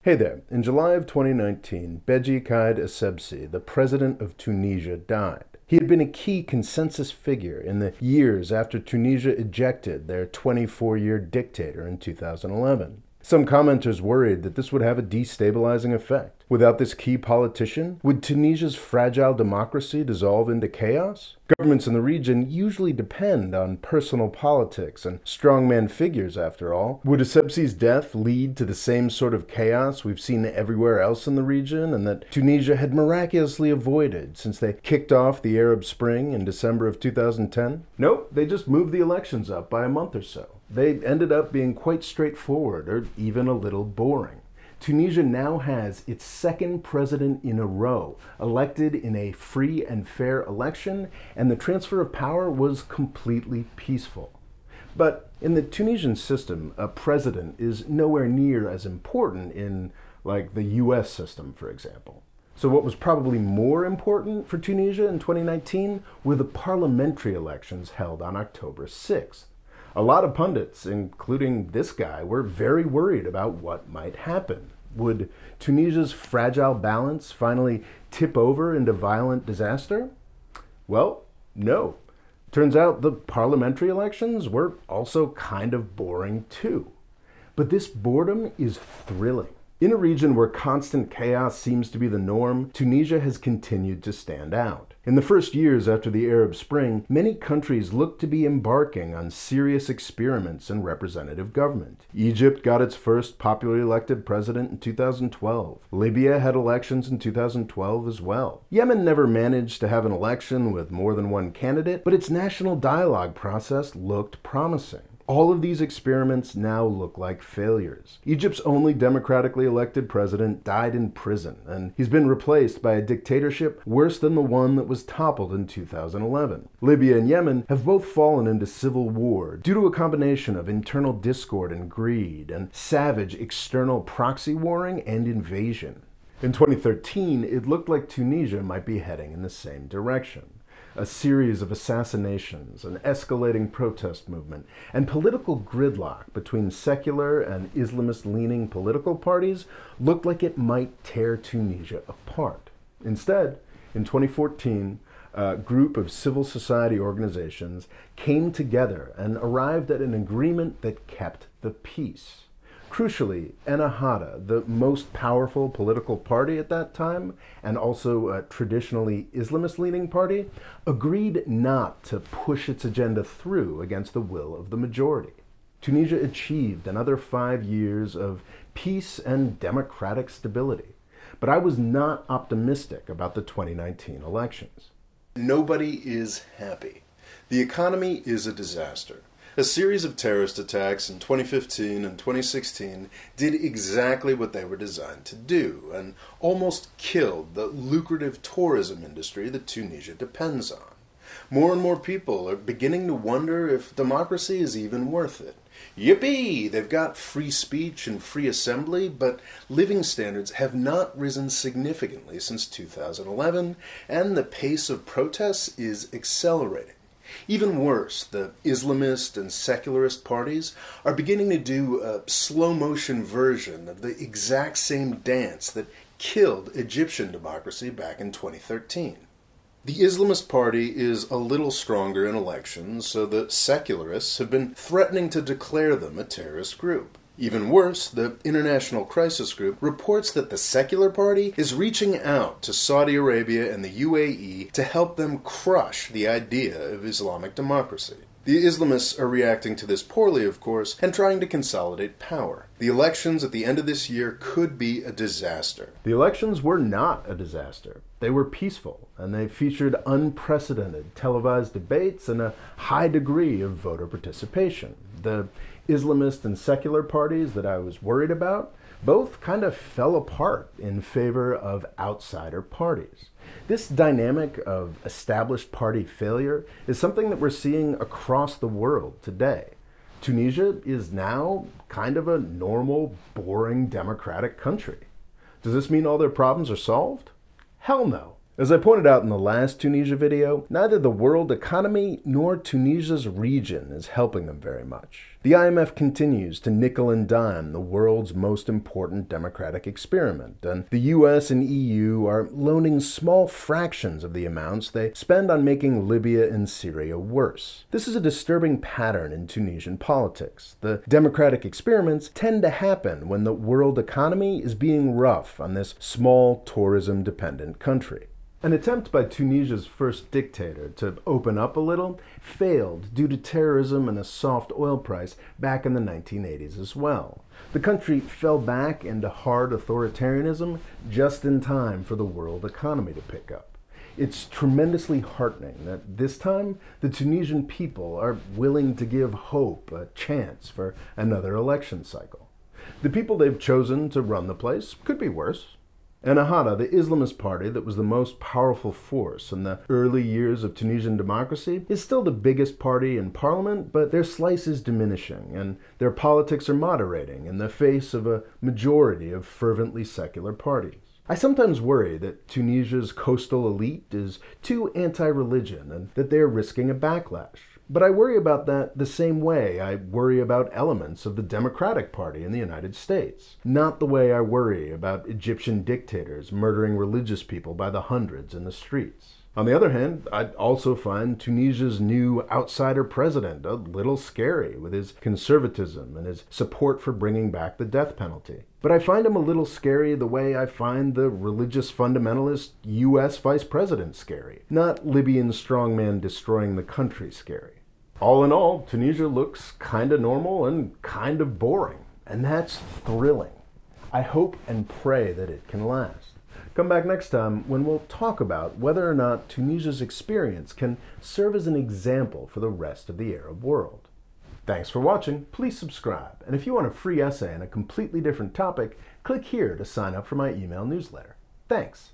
Hey there. In July of 2019, Beji Caid Essebsi, the president of Tunisia, died. He had been a key consensus figure in the years after Tunisia ejected their 24-year dictator in 2011. Some commenters worried that this would have a destabilizing effect. Without this key politician, would Tunisia's fragile democracy dissolve into chaos? Governments in the region usually depend on personal politics and strongman figures, after all. Would Essebsi's death lead to the same sort of chaos we've seen everywhere else in the region and that Tunisia had miraculously avoided since they kicked off the Arab Spring in December of 2010? Nope, they just moved the elections up by a month or so. They ended up being quite straightforward, or even a little boring. Tunisia now has its second president in a row, elected in a free and fair election, and the transfer of power was completely peaceful. But in the Tunisian system, a president is nowhere near as important in, like, the US system, for example. So what was probably more important for Tunisia in 2019 were the parliamentary elections held on October 6th. A lot of pundits, including this guy, were very worried about what might happen. Would Tunisia's fragile balance finally tip over into violent disaster? Well, no. Turns out the parliamentary elections were also kind of boring too. But this boredom is thrilling. In a region where constant chaos seems to be the norm, Tunisia has continued to stand out. In the first years after the Arab Spring, many countries looked to be embarking on serious experiments in representative government. Egypt got its first popularly elected president in 2012. Libya had elections in 2012 as well. Yemen never managed to have an election with more than one candidate, but its national dialogue process looked promising. All of these experiments now look like failures. Egypt's only democratically elected president died in prison, and he's been replaced by a dictatorship worse than the one that was toppled in 2011. Libya and Yemen have both fallen into civil war due to a combination of internal discord and greed, and savage external proxy warring and invasion. In 2013, it looked like Tunisia might be heading in the same direction. A series of assassinations, an escalating protest movement, and political gridlock between secular and Islamist-leaning political parties looked like it might tear Tunisia apart. Instead, in 2014, a group of civil society organizations came together and arrived at an agreement that kept the peace. Crucially, Al-Nahda, the most powerful political party at that time, and also a traditionally Islamist-leaning party, agreed not to push its agenda through against the will of the majority. Tunisia achieved another 5 years of peace and democratic stability. But I was not optimistic about the 2019 elections. Nobody is happy. The economy is a disaster. A series of terrorist attacks in 2015 and 2016 did exactly what they were designed to do, and almost killed the lucrative tourism industry that Tunisia depends on. More and more people are beginning to wonder if democracy is even worth it. Yippee! They've got free speech and free assembly, but living standards have not risen significantly since 2011, and the pace of protests is accelerating. Even worse, the Islamist and secularist parties are beginning to do a slow-motion version of the exact same dance that killed Egyptian democracy back in 2013. The Islamist party is a little stronger in elections, so the secularists have been threatening to declare them a terrorist group. Even worse, the International Crisis Group reports that the secular party is reaching out to Saudi Arabia and the UAE to help them crush the idea of Islamic democracy. The Islamists are reacting to this poorly, of course, and trying to consolidate power. The elections at the end of this year could be a disaster. The elections were not a disaster. They were peaceful, and they featured unprecedented televised debates and a high degree of voter participation. The Islamist and secular parties that I was worried about both kind of fell apart in favor of outsider parties. This dynamic of established party failure is something that we're seeing across the world today. Tunisia is now kind of a normal, boring, democratic country. Does this mean all their problems are solved? Hell no. As I pointed out in the last Tunisia video, neither the world economy nor Tunisia's region is helping them very much. The IMF continues to nickel and dime the world's most important democratic experiment, and the US and EU are loaning small fractions of the amounts they spend on making Libya and Syria worse. This is a disturbing pattern in Tunisian politics. The democratic experiments tend to happen when the world economy is being rough on this small tourism-dependent country. An attempt by Tunisia's first dictator to open up a little failed due to terrorism and a soft oil price back in the 1980s as well. The country fell back into hard authoritarianism just in time for the world economy to pick up. It's tremendously heartening that this time the Tunisian people are willing to give hope a chance for another election cycle. The people they've chosen to run the place could be worse. Al-Nahda, the Islamist party that was the most powerful force in the early years of Tunisian democracy, is still the biggest party in parliament, but their slice is diminishing, and their politics are moderating in the face of a majority of fervently secular parties. I sometimes worry that Tunisia's coastal elite is too anti-religion and that they are risking a backlash. But I worry about that the same way I worry about elements of the Democratic Party in the United States, not the way I worry about Egyptian dictators murdering religious people by the hundreds in the streets. On the other hand, I also find Tunisia's new outsider president a little scary with his conservatism and his support for bringing back the death penalty. But I find him a little scary the way I find the religious fundamentalist US vice president scary, not Libyan strongman destroying the country scary. All in all, Tunisia looks kinda normal and kind of boring, and that's thrilling. I hope and pray that it can last. Come back next time when we'll talk about whether or not Tunisia's experience can serve as an example for the rest of the Arab world. Thanks for watching, please subscribe, and if you want a free essay on a completely different topic, click here to sign up for my email newsletter. Thanks.